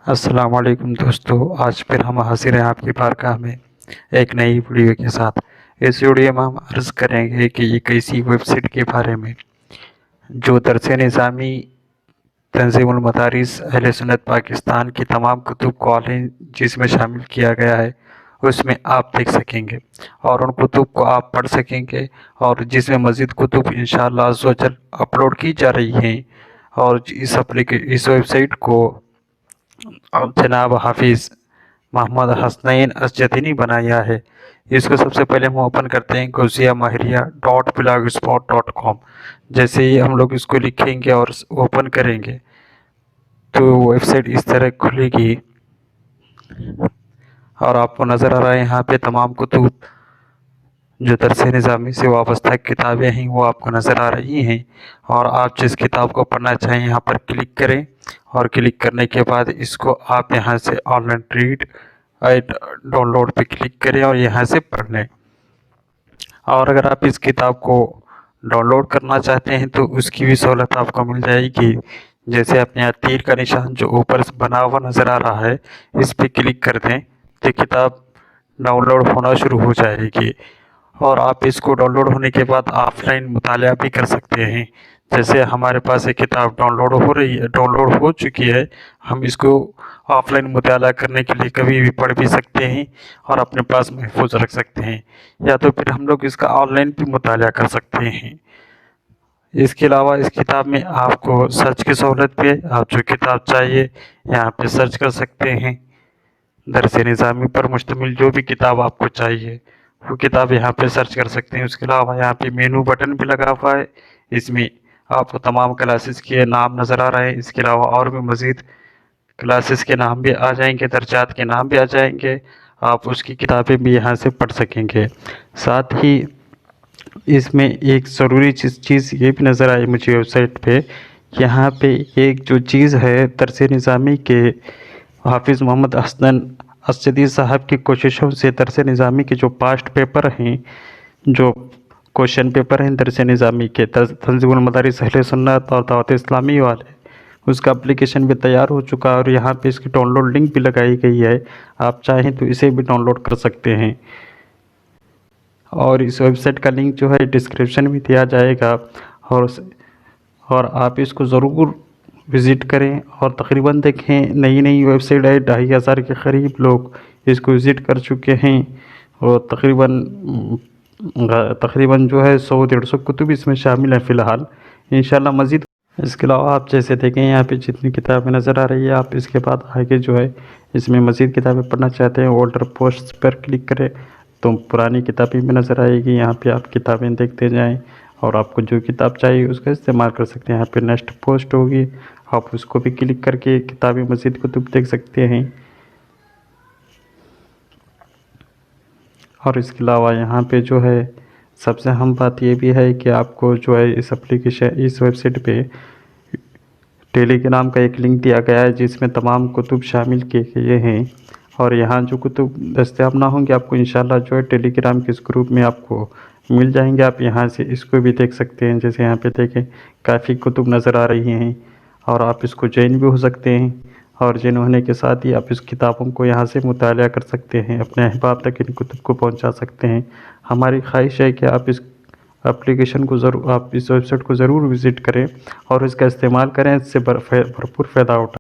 السلام علیکم دوستو، آج پھر ہم حاضر ہیں آپ کی بارگاہ میں ایک نئی ویڈیو کے ساتھ۔ اس ویڈیو میں ہم عرض کریں گے کہ ایک ایسی ویب سائٹ کے بارے میں جو درس نظامی تنظیم المدارس اہل سنت پاکستان کی تمام کتب کو جس میں شامل کیا گیا ہے اس میں آپ دیکھ سکیں گے اور ان کتب کو آپ پڑھ سکیں گے، اور جس میں مزید کتب انشاءاللہ عز و جل اپلوڈ کی جا رہی ہیں۔ اور اس ویب سائٹ کو جناب حافظ محمد حسنین اسجدی نے بنایا ہے۔ اس کو سب سے پہلے ہم اوپن کرتے ہیں gauziamahria.blogspot.com۔ جیسے ہی ہم لوگ اس کو لکھیں گے اور اوپن کریں گے تو ویب سائٹ اس طرح کھلے گی، اور آپ کو نظر آ رہا ہے یہاں پہ تمام کتب جو درس نظامی سے وابستہ کتابیں ہیں وہ آپ کو نظر آ رہی ہیں، اور آپ جس کتاب کو پڑھنا چاہیں یہاں پر کلک کریں، اور کلک کرنے کے بعد اس کو آپ یہاں سے online read download پہ کلک کریں اور یہاں سے پڑھ لیں۔ اور اگر آپ اس کتاب کو ڈاؤن لوڈ کرنا چاہتے ہیں تو اس کی بھی سہولت آپ کو مل جائے گی۔ جیسے اپنے یہاں تیر کا نشان جو اوپر بنا ہوا نظر آ رہا ہے اس پہ کلک کر دیں تو کتاب ڈاؤن لوڈ ہونا شروع ہو جائے گی، اور آپ اس کو ڈاؤن لوڈ ہونے کے بعد آف لائن مطالعہ بھی کر سکتے ہیں۔ جیسے ہمارے پاس ایک کتاب ڈاؤن لوڈ ہو چکی ہے، ہم اس کو آف لائن مطالعہ کرنے کے لیے کبھی بھی پڑھ بھی سکتے ہیں اور اپنے پاس محفوظ رکھ سکتے ہیں، یا تو پھر ہم لوگ اس کا آن لائن بھی مطالعہ کر سکتے ہیں۔ اس کے علاوہ اس کتاب میں آپ کو سرچ کی سہولت بھی ہے، آپ جو کتاب چاہیے یہاں پہ سرچ کر سکتے ہیں۔ درس نظامی پر مشتمل جو بھی کتاب آپ کو چاہیے وہ کتاب یہاں پہ سرچ کر سکتے ہیں۔ اس کے علاوہ یہاں پہ مینو بٹن بھی لگا ہوا ہے، اس میں آپ کو تمام کلاسز کے نام نظر آ رہے ہیں۔ اس کے علاوہ اور بھی مزید کلاسز کے نام بھی آ جائیں گے، درجات کے نام بھی آ جائیں گے، آپ اس کی کتابیں بھی یہاں سے پڑھ سکیں گے۔ ساتھ ہی اس میں ایک ضروری چیز یہ بھی نظر آئی مجھے ویب سائٹ پہ، یہاں پہ ایک جو چیز ہے درس نظامی کے حافظ محمد حسنین اسجدی صاحب کی کوششوں سے درس نظامی کے جو پاسٹ پیپر ہیں، جو کوشچن پیپر ہیں درس نظامی کے تنظیم المدارس اہل سنت اور دعوت اسلامی والے، اس کا اپلیکیشن بھی تیار ہو چکا ہے، اور یہاں پہ اس کی ڈاؤن لوڈ لنک بھی لگائی گئی ہے، آپ چاہیں تو اسے بھی ڈاؤن لوڈ کر سکتے ہیں۔ اور اس ویب سائٹ کا لنک جو ہے ڈسکرپشن میں دیا جائے گا، اور آپ اس کو ضرور وزٹ کریں، اور تقریباً دیکھیں نئی ویب سائٹ ہے، 2500 کے قریب لوگ اس کو وزٹ کر چکے ہیں، اور تقریباً جو ہے 100-150 کتب اس میں شامل ہیں فی الحال۔ انشاءاللہ مزید اس کے علاوہ آپ جیسے دیکھیں یہاں پہ جتنی کتابیں نظر آ رہی ہے، آپ اس کے بعد آگے جو ہے اس میں مزید کتابیں پڑھنا چاہتے ہیں اولڈر پوسٹ پر کلک کریں تو پرانی کتابیں بھی نظر آئے گی، یہاں پہ آپ کتابیں دیکھتے جائیں، اور آپ کو جو کتاب چاہیے اس کا استعمال کر سکتے ہیں۔ یہاں پہ نیکسٹ پوسٹ ہوگی، آپ اس کو بھی کلک کر کے کتابیں مزید کتب دیکھ سکتے ہیں۔ اور اس کے علاوہ یہاں پہ جو ہے سب سے اہم بات یہ بھی ہے کہ آپ کو جو ہے اس ویب سائٹ پہ ٹیلی گرام کا ایک لنک دیا گیا ہے جس میں تمام کتب شامل کیے گئے ہیں، اور یہاں جو کتب دستیاب نہ ہوں گے آپ کو انشاءاللہ جو ہے ٹیلی گرام کے اس گروپ میں آپ کو مل جائیں گے، آپ یہاں سے اس کو بھی دیکھ سکتے ہیں۔ جیسے یہاں پہ دیکھیں کافی کتب نظر آ رہی ہیں، اور آپ اس کو جوائن بھی ہو سکتے ہیں، اور جوائن ہونے کے ساتھ ہی آپ اس کتابوں کو یہاں سے مطالعہ کر سکتے ہیں، اپنے احباب تک ان کتب کو پہنچا سکتے ہیں۔ ہماری خواہش ہے کہ آپ اس اپلیکیشن کو آپ اس ویب سائٹ کو ضرور وزٹ کریں اور اس کا استعمال کریں، اس سے بھرپور فائدہ اٹھائیں۔